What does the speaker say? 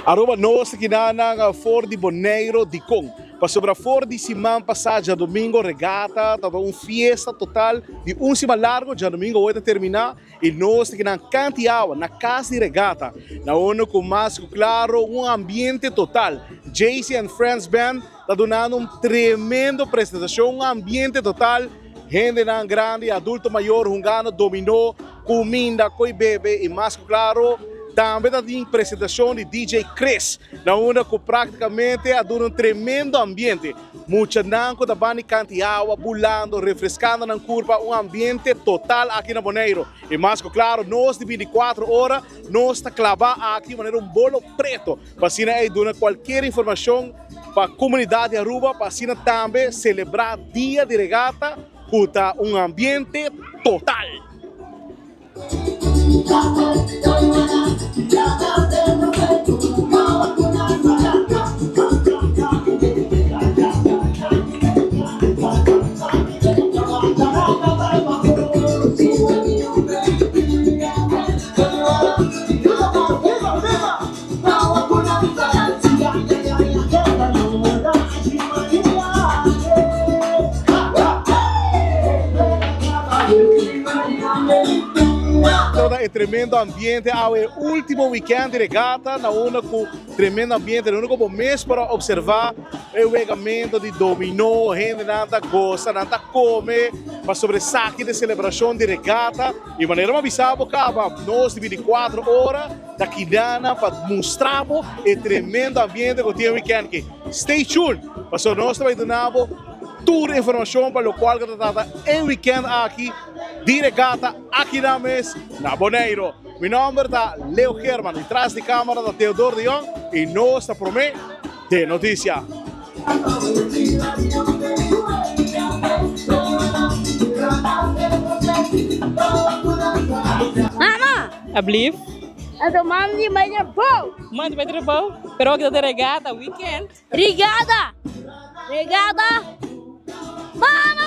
Arroba nós aqui na Ford de Bonaire de Kong. Para sobre a Ford de semana passada, domingo, regata, tava fiesta total de semana largo, já domingo vai terminar e nós aqui na Cantiawa, na casa de regata, na ONU com mais claro, ambiente total. JC and Friends Band está dando tremendo apresentação, ambiente total. Gente grande, adulto maior, jogando dominó, comida, coi bebe e mais claro. Também tem apresentação de DJ Chris, na onde praticamente há um tremendo ambiente. Muita nanco da banda Cantiawa, pulando, refrescando na curva, ambiente total aqui na Bonaire. E mais claro, nós de 24 horas, nós está clavado aqui de maneira bolo preto. Para assim aí dar qualquer informação para a comunidade Aruba, para assim também celebrar dia de regata, com ambiente total. É tremendo ambiente, é o último weekend de regata, na onda com tremendo ambiente, na único mês para observar o jogamento de dominó, gente nada gosta, nada come, mas sobre saque de celebração de regata, e maneira uma avisar nós de 24 horas daqui dana para mostrar o tremendo ambiente que tem o weekend aqui. Stay tuned, mas nós também donamos toda a informação para o qual é o weekend aqui de regata aqui na mesa na Bonaire. Meu nome é Leo Herman, atrás de câmera da Teodoro Dion e nós está por mim de notícia. Mama, I believe. ado mami vai ter bom. Mãe, vai ter bom. Pero que de regata, weekend. Regada. Regada. Mama.